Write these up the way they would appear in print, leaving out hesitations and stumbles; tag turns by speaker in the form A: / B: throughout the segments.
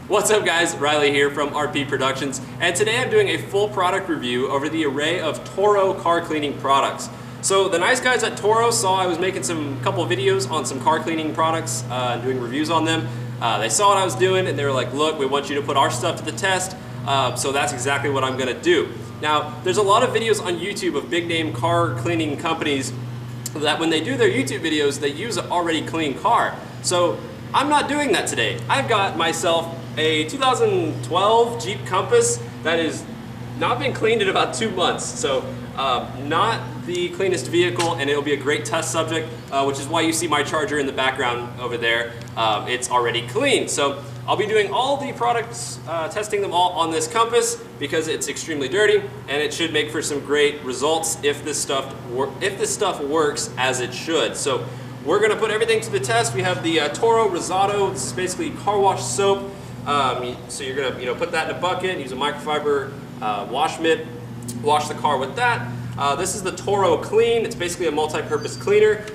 A: What's up guys, Riley here from RP Productions, and today I'm doing a full product review over the array of Toro car cleaning products. So the nice guys at Toro saw I was making some couple of videos on some car cleaning products and doing reviews on them. They saw what I was doing and they were like, look, we want you to put our stuff to the test, so that's exactly what I'm gonna do. Now, there's a lot of videos on YouTube of big name car cleaning companies that when they do their YouTube videos, they use an already clean car. So I'm not doing that today. I've got myself a 2012 Jeep Compass that has not been cleaned in about 2 months. So not the cleanest vehicle, and it'll be a great test subject, which is why you see my Charger in the background over there. It's already clean. So I'll be doing all the products, testing them all on this Compass because it's extremely dirty, and it should make for some great results if this stuff works as it should. So we're gonna put everything to the test. We have the Toro Rosato. This is basically car wash soap. So you're gonna put that in a bucket, use a microfiber wash mitt, wash the car with that. This is the Toro Clean. It's basically a multi-purpose cleaner.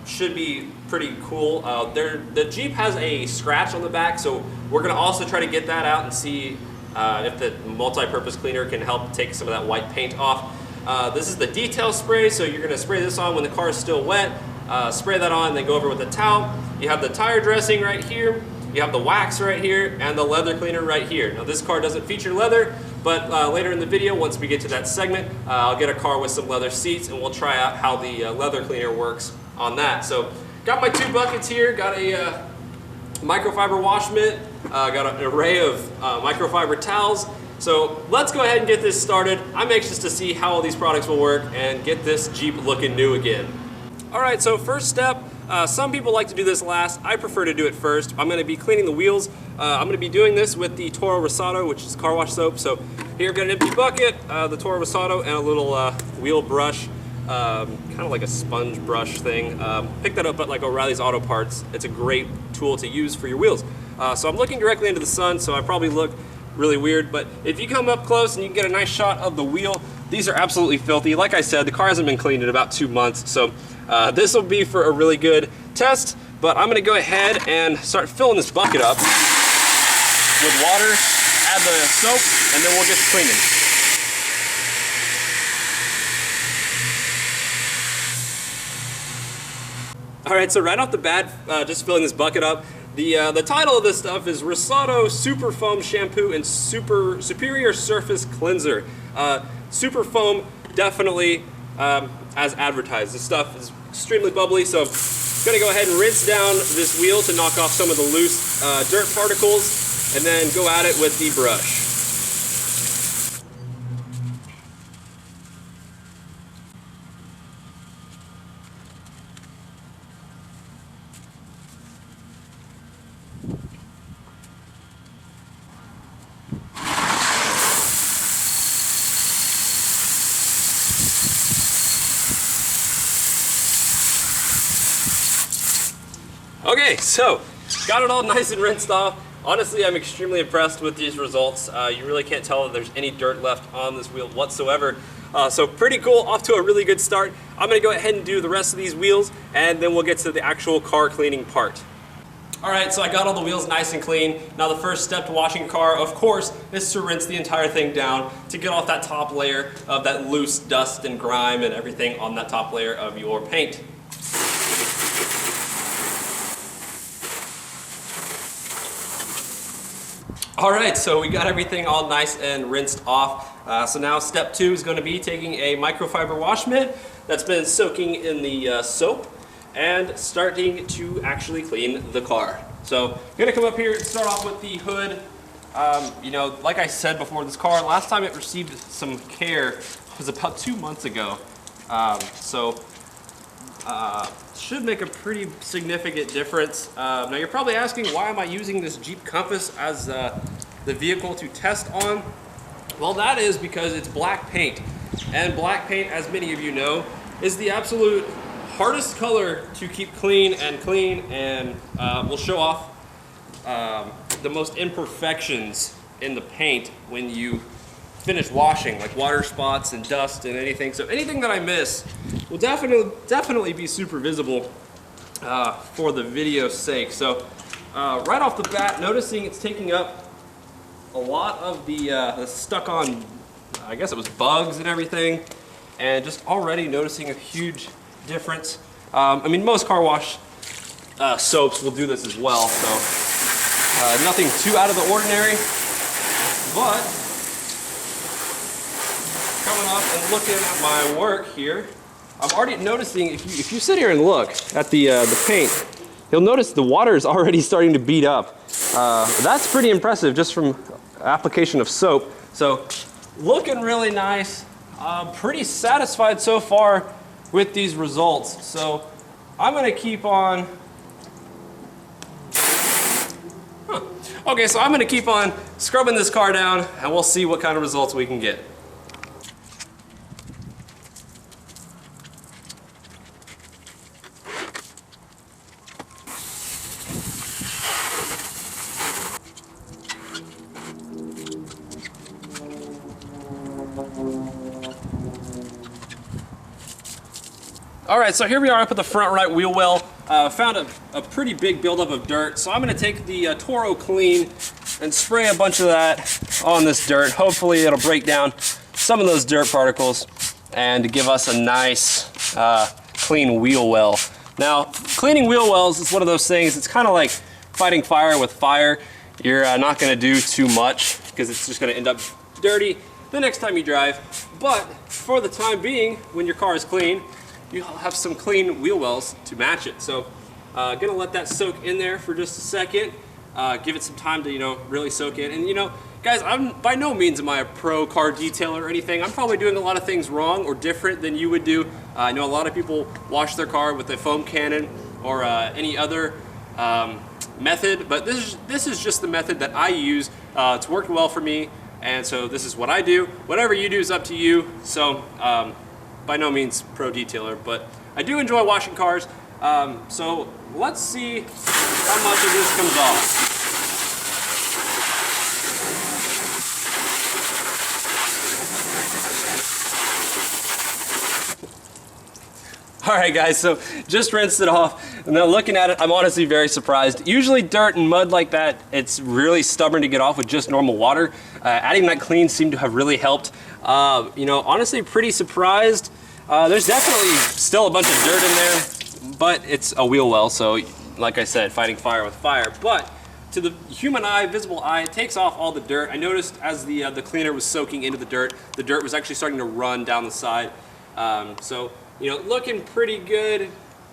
A: Should be pretty cool. The Jeep has a scratch on the back, so we're gonna also try to get that out and see if the multi-purpose cleaner can help take some of that white paint off. This is the detail spray, so you're gonna spray this on when the car is still wet. Spray that on, then go over with a towel. You have the tire dressing right here. You have the wax right here and the leather cleaner right here. Now this car doesn't feature leather, but later in the video, once we get to that segment, I'll get a car with some leather seats and we'll try out how the leather cleaner works on that. So got my 2 buckets here, got a microfiber wash mitt, got an array of microfiber towels. So let's go ahead and get this started. I'm anxious to see how all these products will work and get this Jeep looking new again. All right, so first step, some people like to do this last. I prefer to do it first. I'm gonna be cleaning the wheels. I'm gonna be doing this with the Toro Rosato, which is car wash soap. So here I've got an empty bucket, the Toro Rosato, and a little wheel brush, kind of like a sponge brush thing. Pick that up at like O'Reilly's Auto Parts. It's a great tool to use for your wheels. So I'm looking directly into the sun, so I probably look really weird, but if you come up close and you can get a nice shot of the wheel, these are absolutely filthy. Like I said, the car hasn't been cleaned in about 2 months, so this will be for a really good test, but I'm gonna go ahead and start filling this bucket up with water, add the soap, and then we'll get to cleaning. All right, so right off the bat, just filling this bucket up, the title of this stuff is Rosato Super Foam Shampoo and Superior Surface Cleanser. Super Foam, definitely as advertised. This stuff is extremely bubbly, so I'm gonna go ahead and rinse down this wheel to knock off some of the loose dirt particles, and then go at it with the brush. Okay, so got it all nice and rinsed off. Honestly, I'm extremely impressed with these results. You really can't tell that there's any dirt left on this wheel whatsoever. So pretty cool, off to a really good start. I'm gonna go ahead and do the rest of these wheels, and then we'll get to the actual car cleaning part. All right, so I got all the wheels nice and clean. Now the first step to washing a car, of course, is to rinse the entire thing down to get off that top layer of that loose dust and grime and everything on that top layer of your paint. All right, so we got everything all nice and rinsed off. So now step 2 is gonna be taking a microfiber wash mitt that's been soaking in the soap and starting to actually clean the car. So I'm gonna come up here and start off with the hood. Like I said before, this car, last time it received some care was about 2 months ago. Should make a pretty significant difference. Now you're probably asking, why am I using this Jeep Compass as the vehicle to test on? Well, that is because it's black paint. And black paint, as many of you know, is the absolute hardest color to keep clean, and will show off the most imperfections in the paint when you finish washing, like water spots and dust and anything. So anything that I miss will definitely be super visible for the video's sake. So right off the bat, noticing it's taking up a lot of the stuck on, I guess it was bugs and everything, and just already noticing a huge difference. I mean, most car wash soaps will do this as well, so nothing too out of the ordinary, but coming up and looking at my work here, I'm already noticing, if you sit here and look at the paint, you'll notice the water is already starting to bead up. That's pretty impressive just from application of soap. So looking really nice. Pretty satisfied so far with these results. So I'm gonna keep on, okay, so I'm gonna keep on scrubbing this car down and we'll see what kind of results we can get. All right, so here we are up at the front right wheel well. Found a pretty big buildup of dirt, so I'm gonna take the Toro Clean and spray a bunch of that on this dirt. Hopefully it'll break down some of those dirt particles and give us a nice clean wheel well. Now, cleaning wheel wells is one of those things, it's kind of like fighting fire with fire. You're not gonna do too much because it's just gonna end up dirty the next time you drive. But for the time being, when your car is clean, you'll have some clean wheel wells to match it. So gonna let that soak in there for just a second. Give it some time to, really soak in. And guys, by no means am I a pro car detailer or anything. I'm probably doing a lot of things wrong or different than you would do. I know a lot of people wash their car with a foam cannon or any other method, but this is just the method that I use. It's worked well for me, and so this is what I do. Whatever you do is up to you. So by no means pro detailer, but I do enjoy washing cars. So let's see how much of this comes off. All right, guys, so just rinsed it off. And now looking at it, I'm honestly very surprised. Usually dirt and mud like that, it's really stubborn to get off with just normal water. Adding that clean seemed to have really helped. Honestly pretty surprised. There's definitely still a bunch of dirt in there, but it's a wheel well, so like I said, fighting fire with fire. But to the human eye, visible eye, it takes off all the dirt. I noticed as the cleaner was soaking into the dirt was actually starting to run down the side. Looking pretty good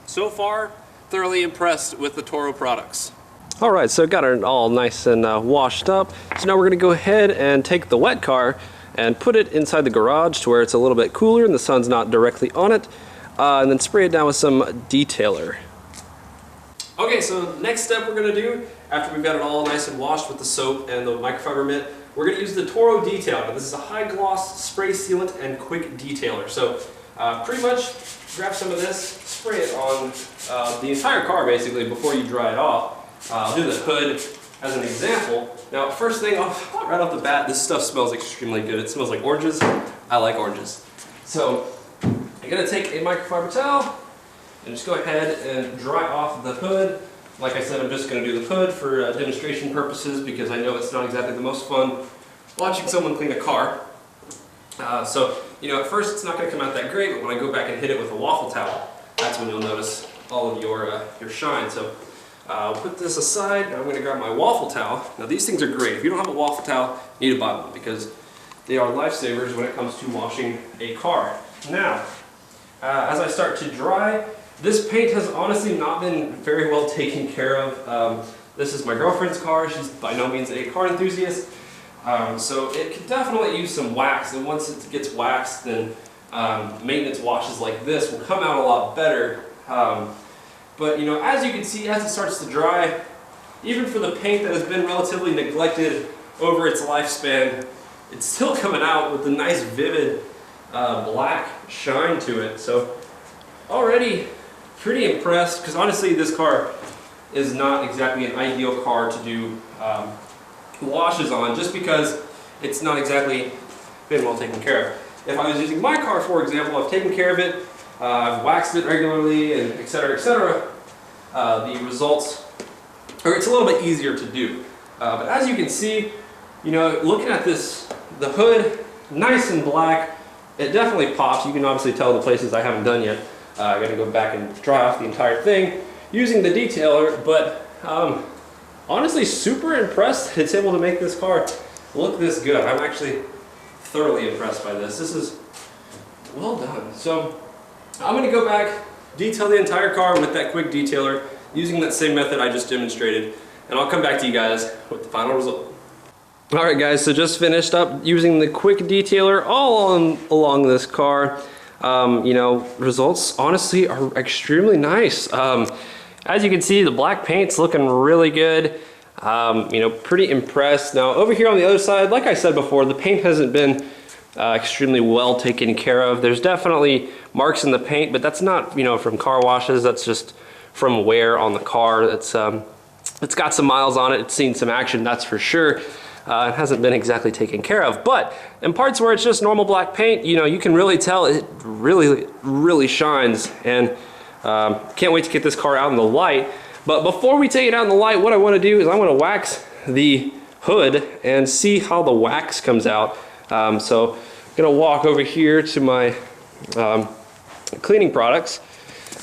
A: so far. Thoroughly impressed with the Toro products. All right, so got it all nice and washed up. So now we're gonna go ahead and take the wet car and put it inside the garage to where it's a little bit cooler and the sun's not directly on it, and then spray it down with some detailer. Okay, so next step we're gonna do, after we've got it all nice and washed with the soap and the microfiber mitt, we're gonna use the Toro Detail. Now, this is a high gloss spray sealant and quick detailer. So pretty much grab some of this, spray it on the entire car basically before you dry it off. I'll do the hood as an example. Now, first thing right off the bat, this stuff smells extremely good. It smells like oranges. I like oranges. So I'm gonna take a microfiber towel and just go ahead and dry off the hood. Like I said, I'm just gonna do the hood for demonstration purposes because I know it's not exactly the most fun watching someone clean a car. At first it's not gonna come out that great, but when I go back and hit it with a waffle towel, that's when you'll notice all of your shine. So I'll put this aside, and I'm going to grab my waffle towel. Now these things are great. If you don't have a waffle towel, you need to buy one because they are lifesavers when it comes to washing a car. Now, as I start to dry, this paint has honestly not been very well taken care of. This is my girlfriend's car. She's by no means a car enthusiast. So it could definitely use some wax, and once it gets waxed, then maintenance washes like this will come out a lot better. But as you can see, as it starts to dry, even for the paint that has been relatively neglected over its lifespan, it's still coming out with a nice vivid black shine to it. So already pretty impressed, because honestly this car is not exactly an ideal car to do washes on, just because it's not exactly been well taken care of. If I was using my car, for example, I've taken care of it, I've waxed it regularly, and etc., etc. The results or it's a little bit easier to do. But as you can see, you know, looking at this, the hood, nice and black, it definitely pops. You can obviously tell the places I haven't done yet. I gotta go back and dry off the entire thing using the detailer, but honestly, super impressed it's able to make this car look this good. I'm actually thoroughly impressed by this. This is well done. So I'm gonna go back, detail the entire car with that quick detailer using that same method I just demonstrated, and I'll come back to you guys with the final result. Alright guys, so just finished up using the quick detailer all along this car. You know, results honestly are extremely nice. As you can see, the black paint's looking really good. You know, pretty impressed. Now over here on the other side, like I said before, the paint hasn't been extremely well taken care of. There's definitely marks in the paint, but that's not, you know, from car washes. That's just from wear on the car. It's got some miles on it. It's seen some action, that's for sure. It hasn't been exactly taken care of, but in parts where it's just normal black paint, you know, you can really tell it really shines, and can't wait to get this car out in the light. But before we take it out in the light, what I want to do is I want to wax the hood and see how the wax comes out. So I'm gonna walk over here to my cleaning products.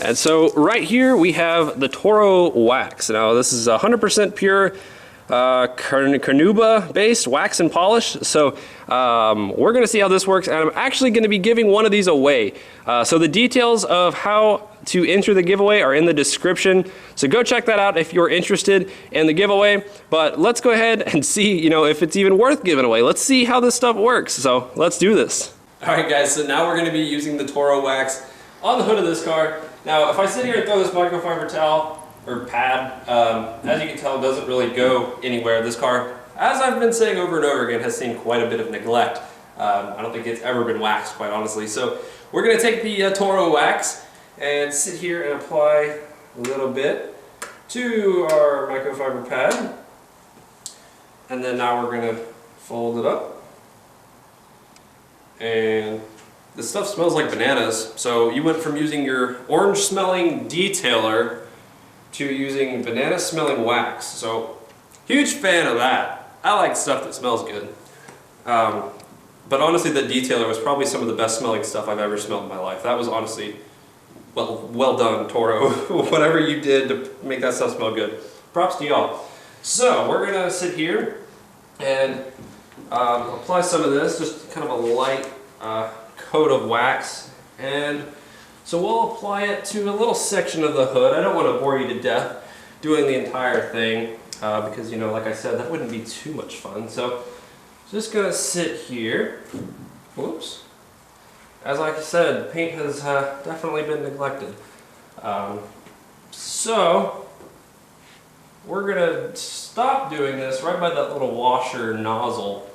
A: And so right here we have the Toro Wax. Now this is 100% pure carnauba based wax and polish. So we're gonna see how this works, and I'm actually gonna be giving one of these away. So the details of how to enter the giveaway are in the description, so go check that out if you're interested in the giveaway. But let's go ahead and see, you know, if it's even worth giving away. Let's see how this stuff works, so let's do this. Alright guys, so now we're going to be using the Toro Wax on the hood of this car. Now if I sit here and throw this microfiber towel or pad, as you can tell, it doesn't really go anywhere. This car, as I've been saying over and over again, has seen quite a bit of neglect. I don't think it's ever been waxed, quite honestly. So we're going to take the Toro Wax and sit here and apply a little bit to our microfiber pad, and then now we're going to fold it up. And this stuff smells like bananas, so you went from using your orange smelling detailer to using banana smelling wax. So huge fan of that. I like stuff that smells good. But honestly, the detailer was probably some of the best smelling stuff I've ever smelled in my life. That was honestly well done, Toro. Whatever you did to make that stuff smell good. Props to y'all. So we're gonna sit here and apply some of this, just kind of a light coat of wax. And so we'll apply it to a little section of the hood. I don't want to bore you to death doing the entire thing because, you know, like I said, that wouldn't be too much fun. So just gonna sit here. Whoops. As like I said, the paint has definitely been neglected. So we're gonna stop doing this right by that little washer nozzle.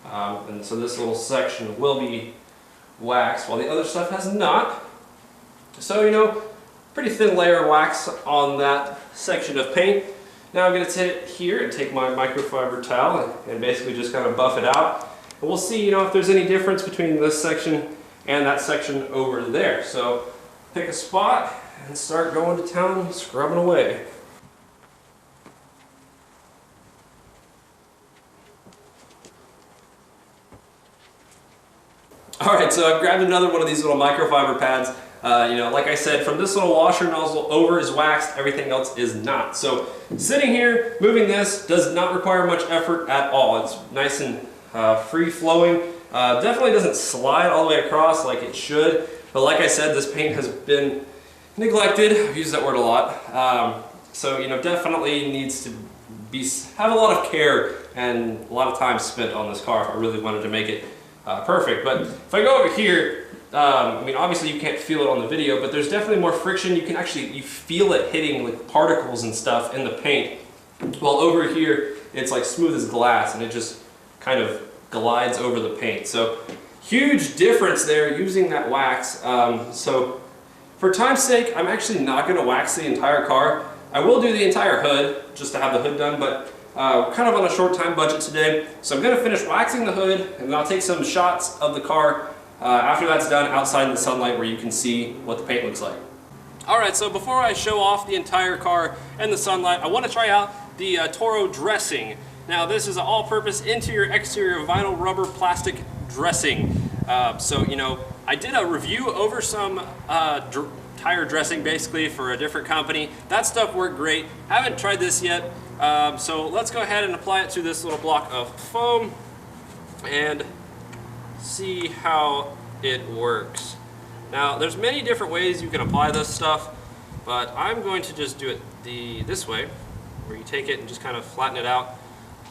A: And so this little section will be waxed while the other stuff has not. So, you know, pretty thin layer of wax on that section of paint. Now I'm going to sit here and take my microfiber towel and basically just kind of buff it out. And we'll see, you know, if there's any difference between this section and that section over there. So pick a spot and start going to town, scrubbing away. Alright, so I've grabbed another one of these little microfiber pads. You know, like I said, from this little washer nozzle over is waxed, everything else is not. So sitting here, moving this does not require much effort at all. It's nice and free flowing. Definitely doesn't slide all the way across like it should. But like I said, this paint has been neglected. I've used that word a lot. So, you know, definitely needs to have a lot of care and a lot of time spent on this car if I really wanted to make it perfect. But if I go over here, I mean, obviously you can't feel it on the video, but there's definitely more friction. You can actually, you feel it hitting like particles and stuff in the paint. While over here, it's like smooth as glass and it just kind of glides over the paint. So huge difference there using that wax. So for time's sake, I'm actually not going to wax the entire car. I will do the entire hood just to have the hood done, but kind of on a short time budget today. So I'm going to finish waxing the hood and then I'll take some shots of the car after that's done outside in the sunlight where you can see what the paint looks like. Alright, so before I show off the entire car in the sunlight, I want to try out the Toro dressing. Now this is an all-purpose interior exterior vinyl rubber plastic dressing. So you know, I did a review over some tire dressing basically for a different company. That stuff worked great. Haven't tried this yet. So let's go ahead and apply it to this little block of foam and see how it works. Now there's many different ways you can apply this stuff, but I'm going to just do it this way, where you take it and just kind of flatten it out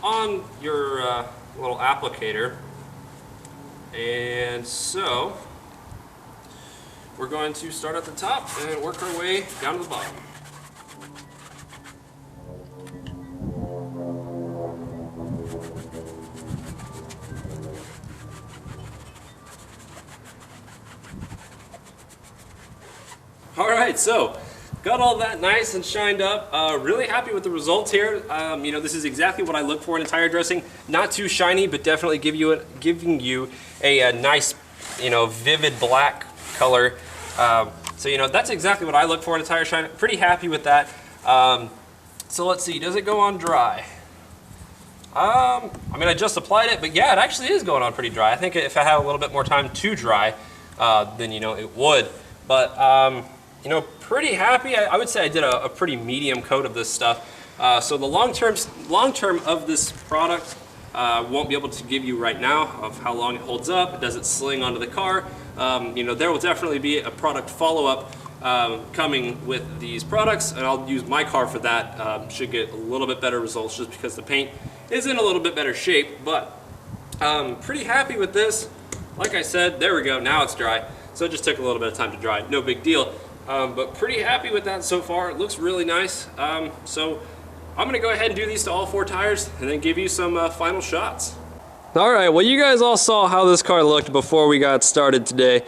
A: on your little applicator. And so we're going to start at the top and work our way down to the bottom. Alright, so got all that nice and shined up. Really happy with the results here. You know, this is exactly what I look for in a tire dressing. Not too shiny, but definitely giving you a nice, you know, vivid black color. So, you know, that's exactly what I look for in a tire shine. Pretty happy with that. So let's see, does it go on dry? I mean, I just applied it, but yeah, it actually is going on pretty dry. I think if I had a little bit more time to dry, then, you know, it would. But, you know, pretty happy. I would say I did a pretty medium coat of this stuff. So the long term of this product won't be able to give you right now of how long it holds up. Does it sling onto the car? You know, there will definitely be a product follow-up coming with these products, and I'll use my car for that. Should get a little bit better results just because the paint is in a little bit better shape, but pretty happy with this. Like I said, there we go, now it's dry. So it just took a little bit of time to dry, no big deal. But pretty happy with that so far. It looks really nice. So I'm gonna go ahead and do these to all 4 tires and then give you some final shots. All right, well, you guys all saw how this car looked before we got started today.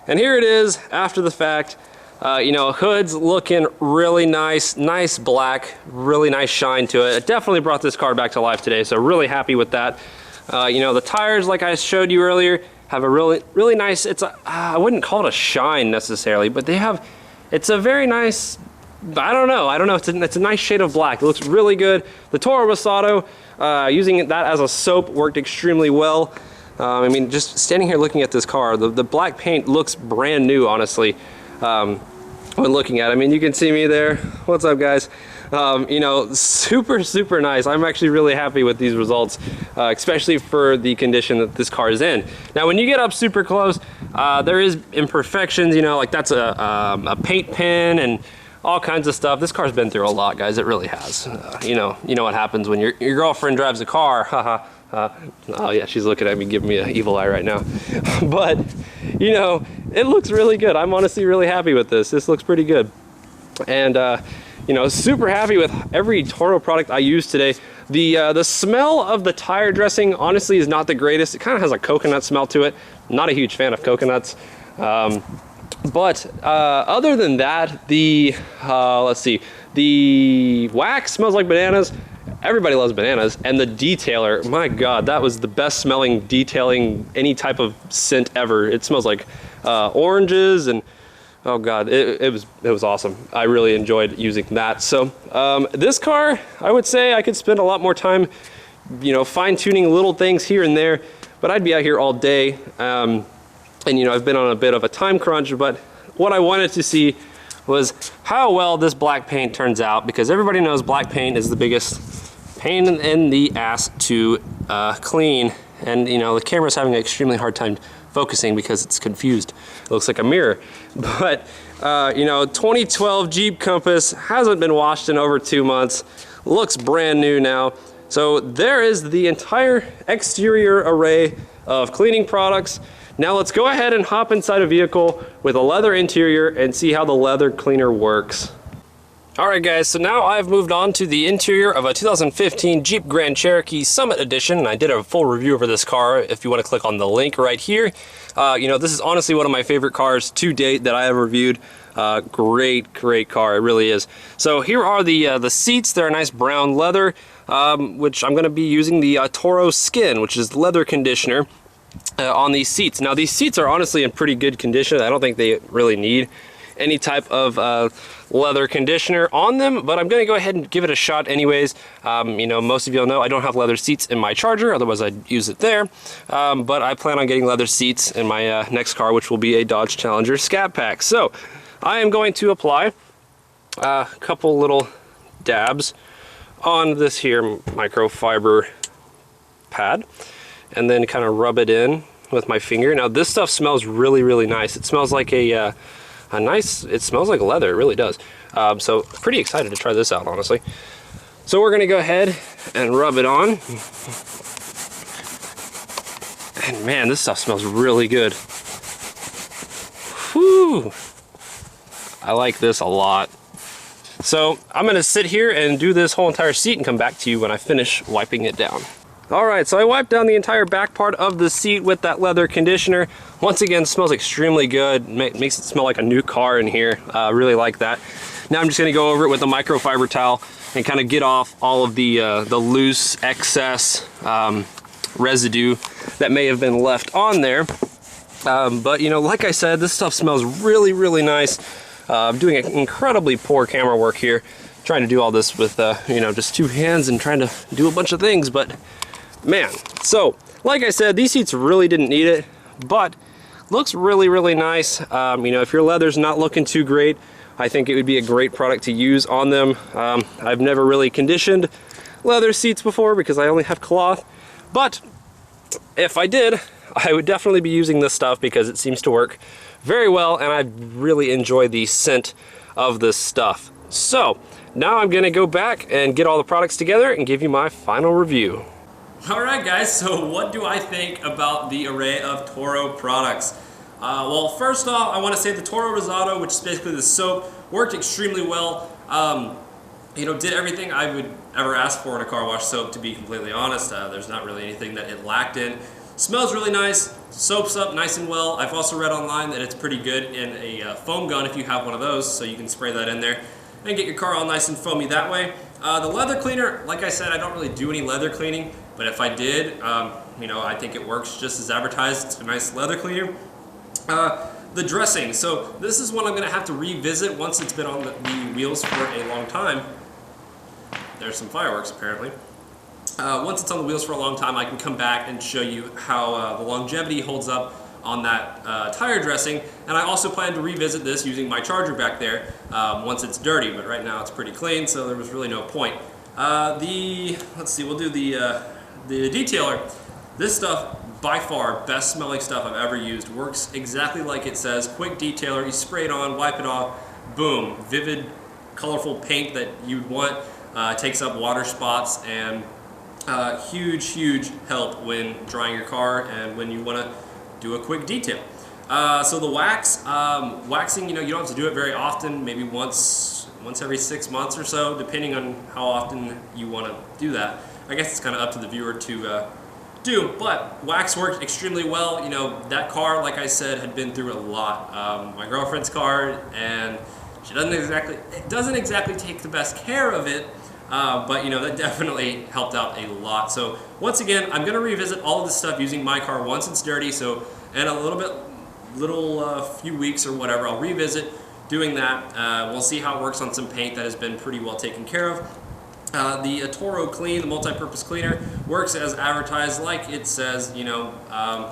A: And here it is after the fact. You know, hood's looking really nice, nice black, really nice shine to it. It definitely brought this car back to life today, so really happy with that. You know, the tires, like I showed you earlier, have a really nice, I wouldn't call it a shine necessarily, but they have, it's a very nice, I don't know, it's a nice shade of black. It looks really good. The Toro Rosato, using that as a soap worked extremely well. I mean, just standing here looking at this car, the black paint looks brand new, honestly, when looking at it. I mean, you can see me there. What's up, guys? You know, super nice. I'm actually really happy with these results, especially for the condition that this car is in. Now, when you get up super close, there is imperfections, you know, like that's a paint pen and all kinds of stuff. This car's been through a lot, guys. It really has. You know what happens when your girlfriend drives a car. Haha. Oh yeah, she's looking at me, giving me an evil eye right now. But, you know, it looks really good. I'm honestly really happy with this. This looks pretty good. And, you know, super happy with every Toro product I used today. The smell of the tire dressing, honestly, is not the greatest. It kind of has a coconut smell to it. Not a huge fan of coconuts. But other than that, let's see, the wax smells like bananas. Everybody loves bananas. And the detailer, my God, that was the best smelling detailing any type of scent ever. It smells like oranges and, oh God, it was awesome. I really enjoyed using that. So this car, I would say I could spend a lot more time, you know, fine tuning little things here and there, but I'd be out here all day. And you know, I've been on a bit of a time crunch, but what I wanted to see was how well this black paint turns out, because everybody knows black paint is the biggest pain in the ass to clean. And you know, the camera's having an extremely hard time focusing because it's confused. It looks like a mirror. But you know, 2012 Jeep Compass hasn't been washed in over 2 months. Looks brand new now. So there is the entire exterior array of cleaning products. Now let's go ahead and hop inside a vehicle with a leather interior and see how the leather cleaner works. Alright guys, so now I've moved on to the interior of a 2015 Jeep Grand Cherokee Summit Edition, and I did a full review over this car if you want to click on the link right here. You know, this is honestly one of my favorite cars to date that I have reviewed. Great car, it really is. So here are the seats. They're a nice brown leather, which I'm going to be using the Toro Skin, which is leather conditioner. On these seats. Now these seats are honestly in pretty good condition. I don't think they really need any type of leather conditioner on them, but I'm gonna go ahead and give it a shot anyways. You know, most of y'all know I don't have leather seats in my Charger, otherwise I'd use it there. But I plan on getting leather seats in my next car, which will be a Dodge Challenger Scat Pack. So I am going to apply a couple little dabs on this here microfiber pad, and then kind of rub it in with my finger. Now this stuff smells really, really nice. It smells like it smells like leather, it really does. So pretty excited to try this out, honestly. So we're gonna go ahead and rub it on. And man, this stuff smells really good. Whew. I like this a lot. So I'm gonna sit here and do this whole entire seat and come back to you when I finish wiping it down. All right, so I wiped down the entire back part of the seat with that leather conditioner. Once again, it smells extremely good. Makes it smell like a new car in here. Really like that. Now I'm just gonna go over it with a microfiber towel and kind of get off all of the loose excess residue that may have been left on there. But you know, like I said, this stuff smells really, really nice. I'm doing incredibly poor camera work here, trying to do all this with you know, just two hands and trying to do a bunch of things, but man. So like I said, these seats really didn't need it, but looks really, really nice. You know, if your leather's not looking too great, I think it would be a great product to use on them. I've never really conditioned leather seats before because I only have cloth, but if I did, I would definitely be using this stuff because it seems to work very well, and I really enjoy the scent of this stuff. So now I'm gonna go back and get all the products together and give you my final review. Alright guys, so what do I think about the array of Toro products? Well, first off, I want to say the Toro Rosato, which is basically the soap, worked extremely well. You know, did everything I would ever ask for in a car wash soap, to be completely honest. There's not really anything that it lacked in. Smells really nice, soaps up nice and well. I've also read online that it's pretty good in a foam gun if you have one of those, so you can spray that in there and get your car all nice and foamy that way. The leather cleaner, like I said, I don't really do any leather cleaning, but if I did, you know, I think it works just as advertised. It's a nice leather cleaner. The dressing, so this is one I'm going to have to revisit once it's been on the wheels for a long time. There's some fireworks apparently. Once it's on the wheels for a long time, I can come back and show you how the longevity holds up on that tire dressing, and I also plan to revisit this using my Charger back there once it's dirty, but right now it's pretty clean, so there was really no point. Let's see, we'll do the detailer. This stuff, by far, best smelling stuff I've ever used. Works exactly like it says. Quick detailer, you spray it on, wipe it off, boom. Vivid, colorful paint that you'd want. Takes up water spots, and huge, huge help when drying your car and when you want to do a quick detail. So the wax, waxing, you know, you don't have to do it very often, maybe once every 6 months or so, depending on how often you want to do that. I guess it's kind of up to the viewer to do, but wax worked extremely well. You know, that car, like I said, had been through a lot. My girlfriend's car, and she doesn't exactly take the best care of it, but you know, that definitely helped out a lot. So once again, I'm gonna revisit all of this stuff using my car once it's dirty. So in a few weeks or whatever, I'll revisit doing that. We'll see how it works on some paint that has been pretty well taken care of. The Toro Clean, the multi-purpose cleaner, works as advertised, like it says. You know,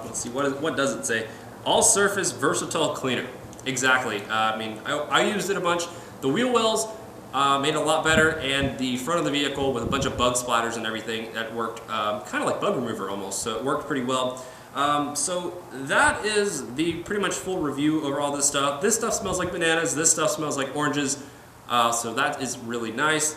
A: let's see, what does it say? All surface versatile cleaner. Exactly. I mean, I used it a bunch. The wheel wells made it a lot better, and the front of the vehicle with a bunch of bug splatters and everything, that worked kind of like bug remover almost. So it worked pretty well. So that is the pretty much full review over all this stuff. This stuff smells like bananas. This stuff smells like oranges. So that is really nice.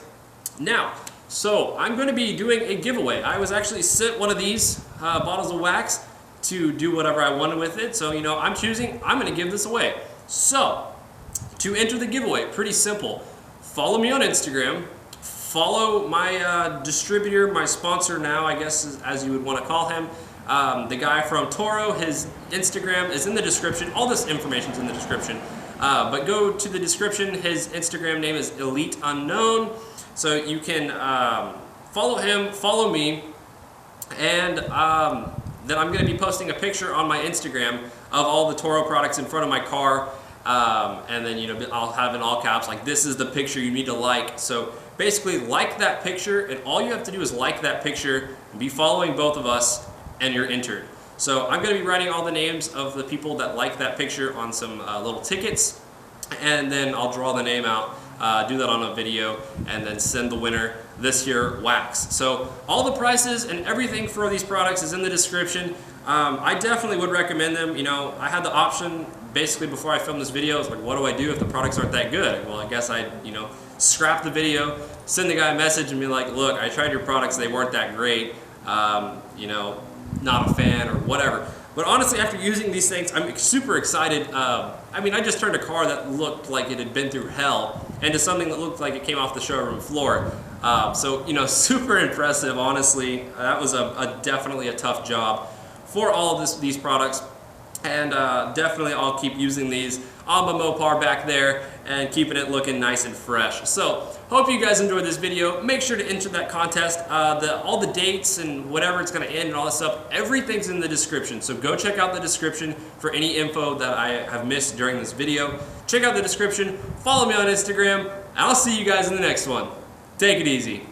A: Now, so I'm going to be doing a giveaway. I was actually sent one of these bottles of wax to do whatever I wanted with it. So, you know, I'm going to give this away. So, to enter the giveaway, pretty simple. Follow me on Instagram. Follow my distributor, my sponsor now, I guess, as you would want to call him. The guy from Toro, his Instagram is in the description. All this information is in the description. But go to the description. His Instagram name is Elite Unknown. So you can follow him, follow me, and then I'm going to be posting a picture on my Instagram of all the Toro products in front of my car. and then, you know, I'll have in all caps, like, this is the picture you need to like. So basically, like that picture, and all you have to do is like that picture, and be following both of us, and you're entered. So I'm going to be writing all the names of the people that like that picture on some little tickets, and then I'll draw the name out, do that on a video, and then send the winner this here wax. So all the prices and everything for these products is in the description. I definitely would recommend them. You know, I had the option basically before I filmed this video. I was like, what do I do if the products aren't that good? Well, I guess I'd, you know, scrap the video, send the guy a message and be like, look, I tried your products, they weren't that great. You know, not a fan or whatever. But honestly, after using these things, I'm super excited. I mean, I just turned a car that looked like it had been through hell into something that looked like it came off the showroom floor. So, you know, super impressive, honestly. That was definitely a tough job for all of these products. And definitely I'll keep using these on my Mopar back there and keeping it looking nice and fresh. So hope you guys enjoyed this video. Make sure to enter that contest. All the dates and whatever it's going to end and all that stuff, everything's in the description. So go check out the description for any info that I have missed during this video. Check out the description, follow me on Instagram, and I'll see you guys in the next one. Take it easy.